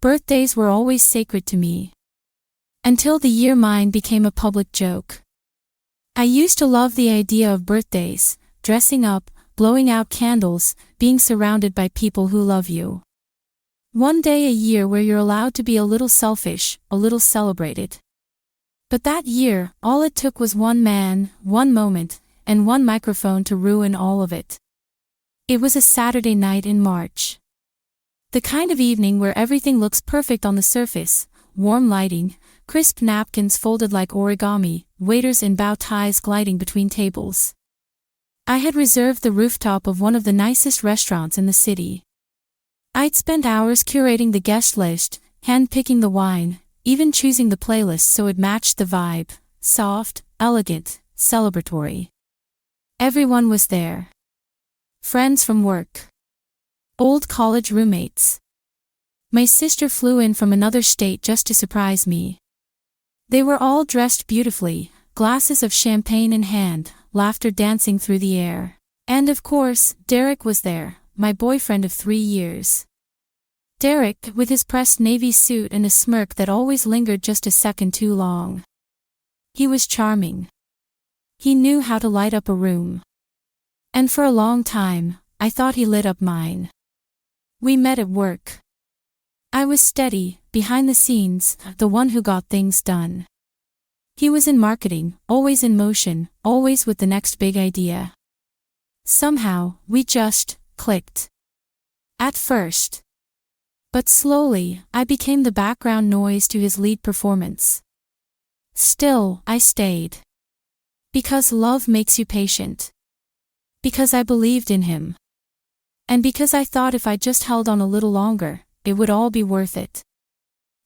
Birthdays were always sacred to me. Until the year mine became a public joke. I used to love the idea of birthdays, dressing up, blowing out candles, being surrounded by people who love you. One day a year where you're allowed to be a little selfish, a little celebrated. But that year, all it took was one man, one moment, and one microphone to ruin all of it. It was a Saturday night in March. The kind of evening where everything looks perfect on the surface, warm lighting, crisp napkins folded like origami, waiters in bow ties gliding between tables. I had reserved the rooftop of one of the nicest restaurants in the city. I'd spent hours curating the guest list, hand-picking the wine, even choosing the playlist so it matched the vibe, soft, elegant, celebratory. Everyone was there. Friends from work. Old college roommates. My sister flew in from another state just to surprise me. They were all dressed beautifully, glasses of champagne in hand, laughter dancing through the air. And of course, Derek was there, my boyfriend of 3 years. Derek, with his pressed navy suit and a smirk that always lingered just a second too long. He was charming. He knew how to light up a room. And for a long time, I thought he lit up mine. We met at work. I was steady, behind the scenes, the one who got things done. He was in marketing, always in motion, always with the next big idea. Somehow, we just clicked. At first. But slowly, I became the background noise to his lead performance. Still, I stayed. Because love makes you patient. Because I believed in him. And because I thought if I just held on a little longer, it would all be worth it.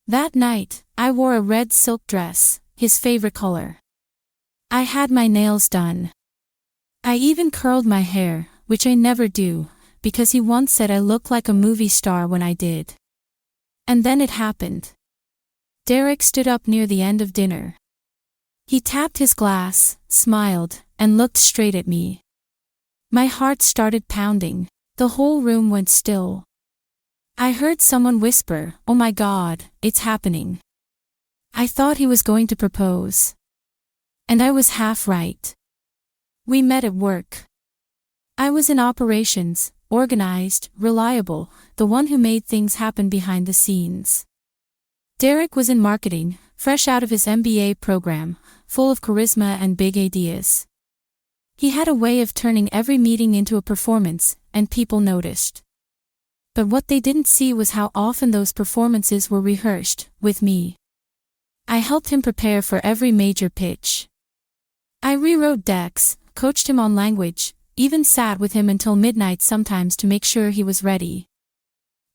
That night, I wore a red silk dress, his favorite color. I had my nails done. I even curled my hair, which I never do, because he once said I looked like a movie star when I did. And then it happened. Derek stood up near the end of dinner. He tapped his glass, smiled, and looked straight at me. My heart started pounding. The whole room went still. I heard someone whisper, "Oh my God, it's happening." I thought he was going to propose. And I was half right. We met at work. I was in operations, organized, reliable, the one who made things happen behind the scenes. Derek was in marketing, fresh out of his MBA program, full of charisma and big ideas. He had a way of turning every meeting into a performance, and people noticed. But what they didn't see was how often those performances were rehearsed, with me. I helped him prepare for every major pitch. I rewrote decks, coached him on language, even sat with him until midnight sometimes to make sure he was ready.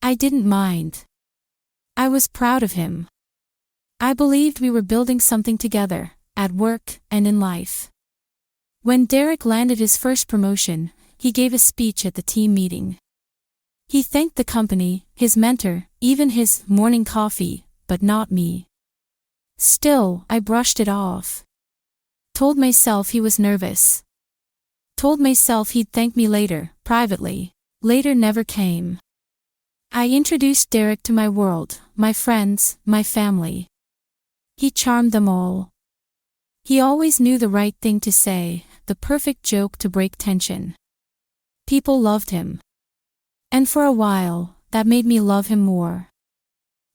I didn't mind. I was proud of him. I believed we were building something together, at work and in life. When Derek landed his first promotion, he gave a speech at the team meeting. He thanked the company, his mentor, even his morning coffee, but not me. Still, I brushed it off. Told myself he was nervous. Told myself he'd thank me later, privately. Later never came. I introduced Derek to my world, my friends, my family. He charmed them all. He always knew the right thing to say, the perfect joke to break tension. People loved him. And for a while, that made me love him more.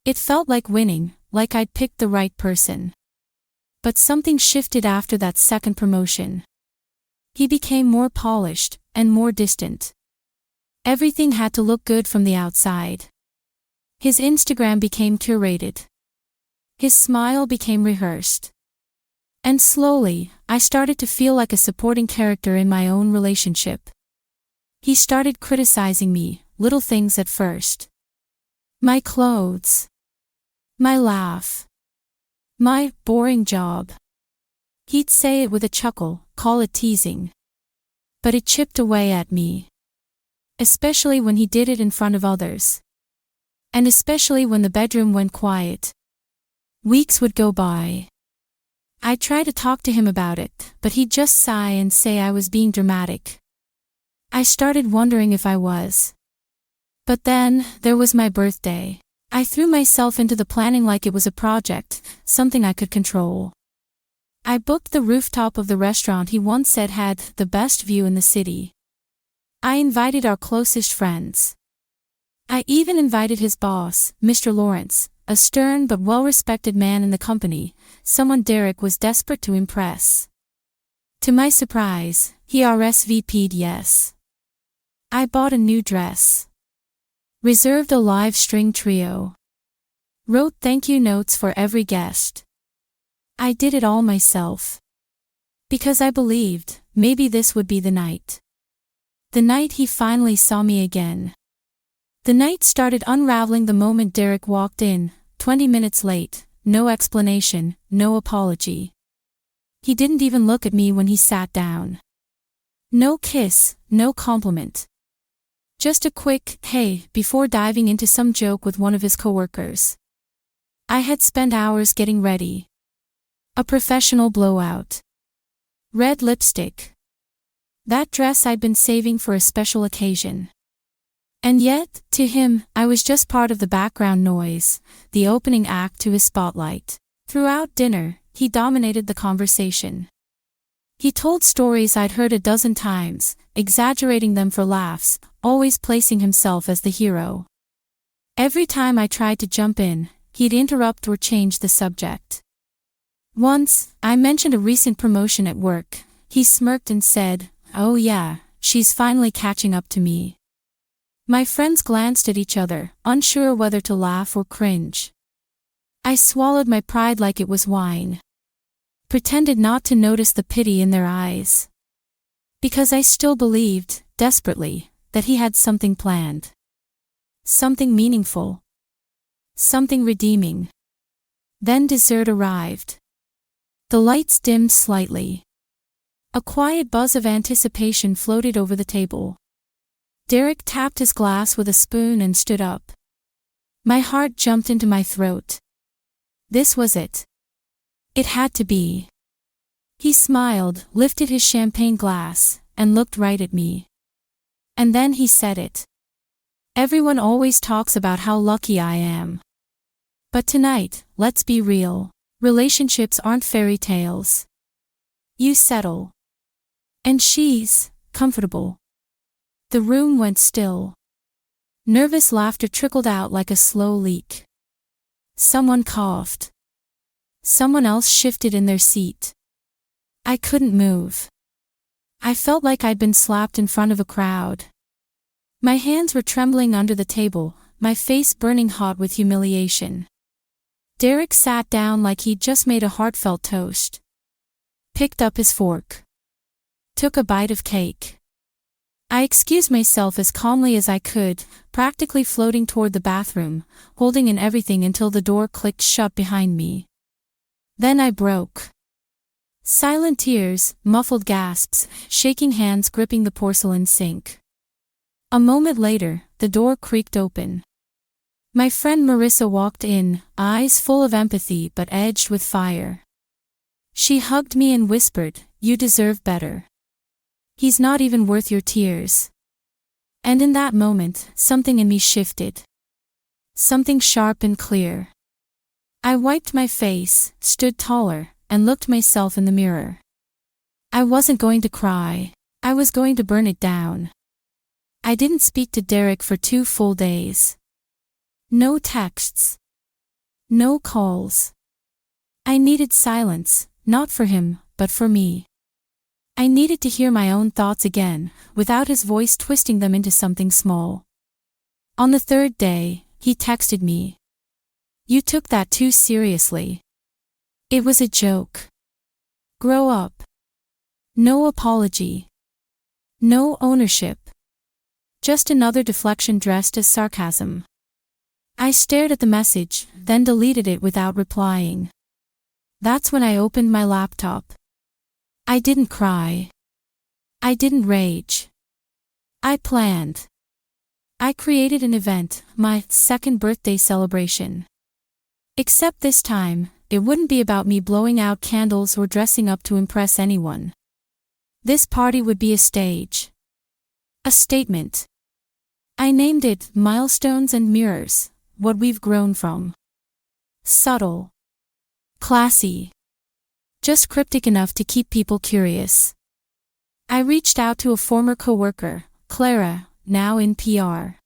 It felt like winning, like I'd picked the right person. But something shifted after that second promotion. He became more polished, and more distant. Everything had to look good from the outside. His Instagram became curated. His smile became rehearsed. And slowly, I started to feel like a supporting character in my own relationship. He started criticizing me, little things at first. My clothes. My laugh. My boring job. He'd say it with a chuckle, call it teasing. But it chipped away at me. Especially when he did it in front of others. And especially when the bedroom went quiet. Weeks would go by. I'd try to talk to him about it, but he'd just sigh and say I was being dramatic. I started wondering if I was. But then, there was my birthday. I threw myself into the planning like it was a project, something I could control. I booked the rooftop of the restaurant he once said had the best view in the city. I invited our closest friends. I even invited his boss, Mr. Lawrence, a stern but well-respected man in the company, someone Derek was desperate to impress. To my surprise, he RSVP'd yes. I bought a new dress. Reserved a live string trio. Wrote thank you notes for every guest. I did it all myself. Because I believed, maybe this would be the night. The night he finally saw me again. The night started unraveling the moment Derek walked in, 20 minutes late, no explanation, no apology. He didn't even look at me when he sat down. No kiss, no compliment. Just a quick, hey, before diving into some joke with one of his coworkers. I had spent hours getting ready. A professional blowout. Red lipstick. That dress I'd been saving for a special occasion. And yet, to him, I was just part of the background noise, the opening act to his spotlight. Throughout dinner, he dominated the conversation. He told stories I'd heard a dozen times, exaggerating them for laughs, always placing himself as the hero. Every time I tried to jump in, he'd interrupt or change the subject. Once, I mentioned a recent promotion at work. He smirked and said, "Oh yeah, she's finally catching up to me." My friends glanced at each other, unsure whether to laugh or cringe. I swallowed my pride like it was wine. Pretended not to notice the pity in their eyes. Because I still believed, desperately, that he had something planned. Something meaningful. Something redeeming. Then dessert arrived. The lights dimmed slightly. A quiet buzz of anticipation floated over the table. Derek tapped his glass with a spoon and stood up. My heart jumped into my throat. This was it. It had to be. He smiled, lifted his champagne glass, and looked right at me. And then he said it. Everyone always talks about how lucky I am. But tonight, let's be real. Relationships aren't fairy tales. You settle. And she's comfortable. The room went still. Nervous laughter trickled out like a slow leak. Someone coughed. Someone else shifted in their seat. I couldn't move. I felt like I'd been slapped in front of a crowd. My hands were trembling under the table, my face burning hot with humiliation. Derek sat down like he'd just made a heartfelt toast. Picked up his fork. Took a bite of cake. I excused myself as calmly as I could, practically floating toward the bathroom, holding in everything until the door clicked shut behind me. Then I broke. Silent tears, muffled gasps, shaking hands gripping the porcelain sink. A moment later, the door creaked open. My friend Marissa walked in, eyes full of empathy but edged with fire. She hugged me and whispered, "You deserve better. He's not even worth your tears." And in that moment, something in me shifted. Something sharp and clear. I wiped my face, stood taller, and looked myself in the mirror. I wasn't going to cry. I was going to burn it down. I didn't speak to Derek for 2 full days. No texts. No calls. I needed silence, not for him, but for me. I needed to hear my own thoughts again, without his voice twisting them into something small. On the 3rd day, he texted me. "You took that too seriously. It was a joke. Grow up." No apology. No ownership. Just another deflection dressed as sarcasm. I stared at the message, then deleted it without replying. That's when I opened my laptop. I didn't cry. I didn't rage. I planned. I created an event, my 2nd birthday celebration. Except this time, it wouldn't be about me blowing out candles or dressing up to impress anyone. This party would be a stage. A statement. I named it Milestones and Mirrors, what we've grown from. Subtle. Classy. Just cryptic enough to keep people curious. I reached out to a former coworker, Clara, now in PR.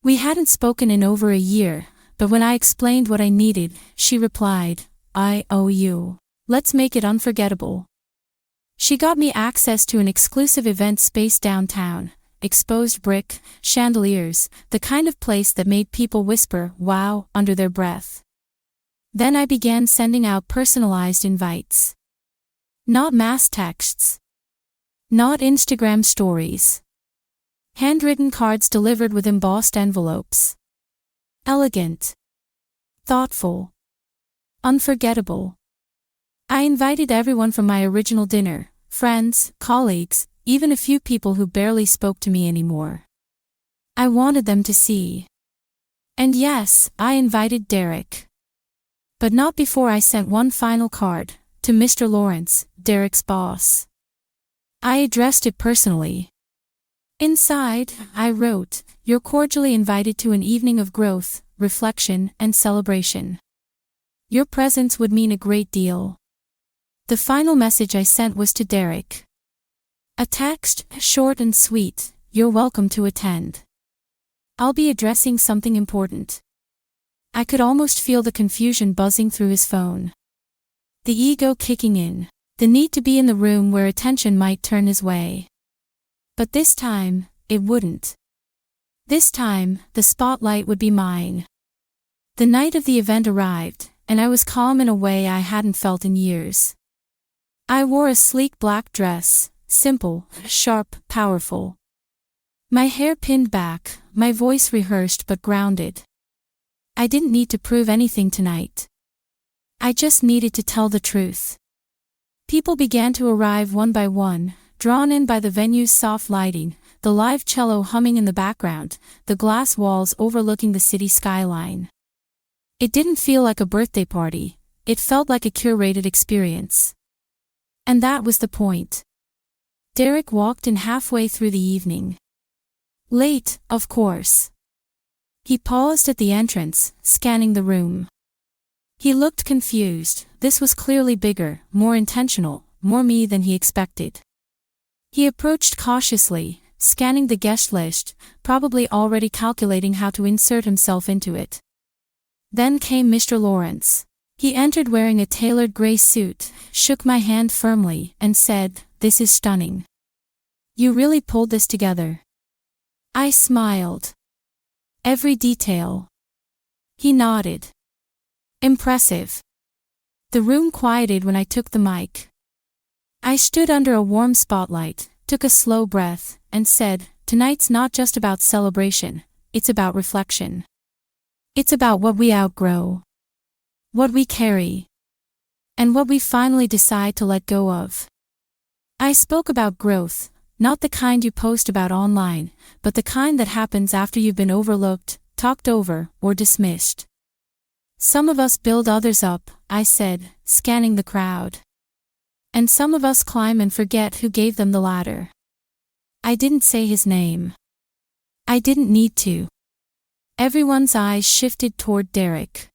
We hadn't spoken in over a year, but when I explained what I needed, she replied, "I owe you. Let's make it unforgettable." She got me access to an exclusive event space downtown, exposed brick, chandeliers, the kind of place that made people whisper, "Wow," under their breath. Then I began sending out personalized invites. Not mass texts. Not Instagram stories. Handwritten cards delivered with embossed envelopes. Elegant. Thoughtful. Unforgettable. I invited everyone from my original dinner, friends, colleagues, even a few people who barely spoke to me anymore. I wanted them to see. And yes, I invited Derek. But not before I sent one final card, to Mr. Lawrence, Derek's boss. I addressed it personally. Inside, I wrote, "You're cordially invited to an evening of growth, reflection, and celebration. Your presence would mean a great deal." The final message I sent was to Derek. A text, short and sweet, "You're welcome to attend. I'll be addressing something important." I could almost feel the confusion buzzing through his phone. The ego kicking in, the need to be in the room where attention might turn his way. But this time, it wouldn't. This time, the spotlight would be mine. The night of the event arrived, and I was calm in a way I hadn't felt in years. I wore a sleek black dress, simple, sharp, powerful. My hair pinned back, my voice rehearsed but grounded. I didn't need to prove anything tonight. I just needed to tell the truth. People began to arrive one by one, drawn in by the venue's soft lighting, the live cello humming in the background, the glass walls overlooking the city skyline. It didn't feel like a birthday party, it felt like a curated experience. And that was the point. Derek walked in halfway through the evening. Late, of course. He paused at the entrance, scanning the room. He looked confused. This was clearly bigger, more intentional, more me than he expected. He approached cautiously, scanning the guest list, probably already calculating how to insert himself into it. Then came Mr. Lawrence. He entered wearing a tailored gray suit, shook my hand firmly, and said, "This is stunning. You really pulled this together." I smiled. Every detail. He nodded. Impressive. The room quieted when I took the mic. I stood under a warm spotlight, took a slow breath, and said, "Tonight's not just about celebration, it's about reflection. It's about what we outgrow, what we carry, and what we finally decide to let go of." I spoke about growth, not the kind you post about online, but the kind that happens after you've been overlooked, talked over, or dismissed. Some of us build others up, I said, scanning the crowd. And some of us climb and forget who gave them the ladder. I didn't say his name. I didn't need to. Everyone's eyes shifted toward Derek.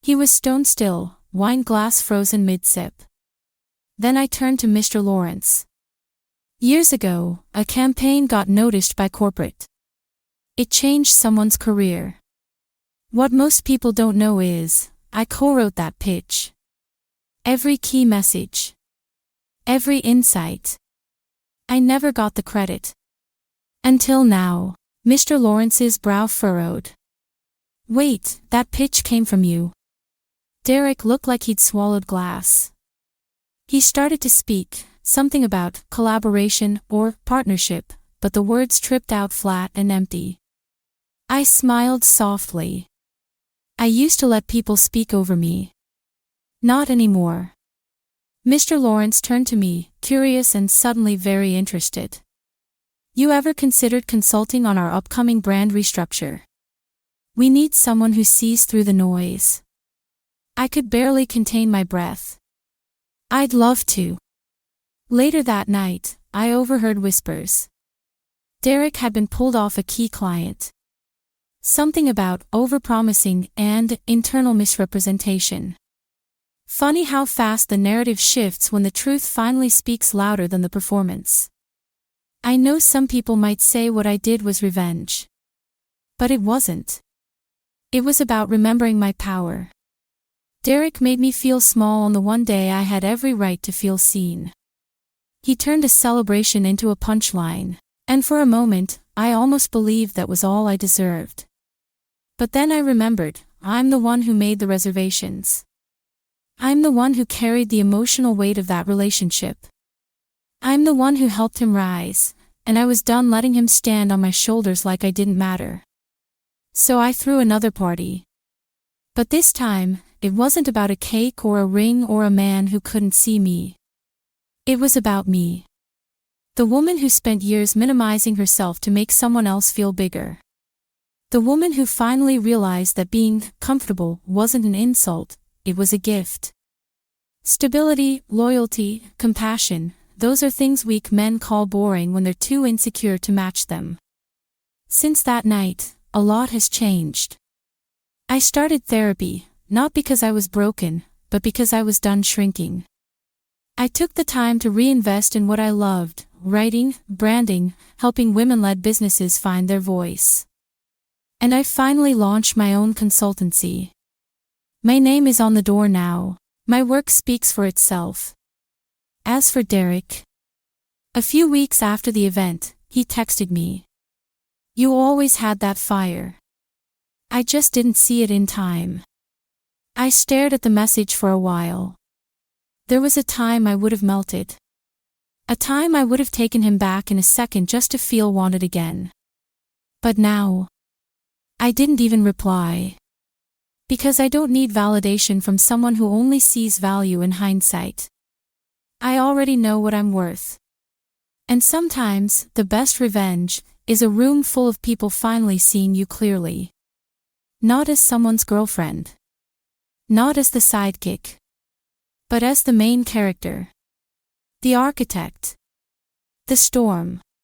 He was stone still, wine glass frozen mid-sip. Then I turned to Mr. Lawrence. Years ago, a campaign got noticed by corporate. It changed someone's career. What most people don't know is, I co-wrote that pitch. Every key message. Every insight. I never got the credit. Until now. Mr. Lawrence's brow furrowed. "Wait, that pitch came from you." Derek looked like he'd swallowed glass. He started to speak, something about collaboration or partnership, but the words tripped out flat and empty. I smiled softly. I used to let people speak over me. Not anymore. Mr. Lawrence turned to me, curious and suddenly very interested. "You ever considered consulting on our upcoming brand restructure? We need someone who sees through the noise." I could barely contain my breath. "I'd love to." Later that night, I overheard whispers. Derek had been pulled off a key client. Something about overpromising and internal misrepresentation. Funny how fast the narrative shifts when the truth finally speaks louder than the performance. I know some people might say what I did was revenge. But it wasn't. It was about remembering my power. Derek made me feel small on the one day I had every right to feel seen. He turned a celebration into a punchline, and for a moment, I almost believed that was all I deserved. But then I remembered, I'm the one who made the reservations. I'm the one who carried the emotional weight of that relationship. I'm the one who helped him rise, and I was done letting him stand on my shoulders like I didn't matter. So I threw another party. But this time, it wasn't about a cake or a ring or a man who couldn't see me. It was about me. The woman who spent years minimizing herself to make someone else feel bigger. The woman who finally realized that being comfortable wasn't an insult, it was a gift. Stability, loyalty, compassion, those are things weak men call boring when they're too insecure to match them. Since that night, a lot has changed. I started therapy, not because I was broken, but because I was done shrinking. I took the time to reinvest in what I loved, writing, branding, helping women-led businesses find their voice. And I finally launched my own consultancy. My name is on the door now. My work speaks for itself. As for Derek, a few weeks after the event, he texted me. You always had that fire. I just didn't see it in time. I stared at the message for a while. There was a time I would have melted. A time I would have taken him back in a second just to feel wanted again. But now, I didn't even reply. Because I don't need validation from someone who only sees value in hindsight. I already know what I'm worth. And sometimes, the best revenge is a room full of people finally seeing you clearly. Not as someone's girlfriend. Not as the sidekick. But as the main character. The architect. The storm.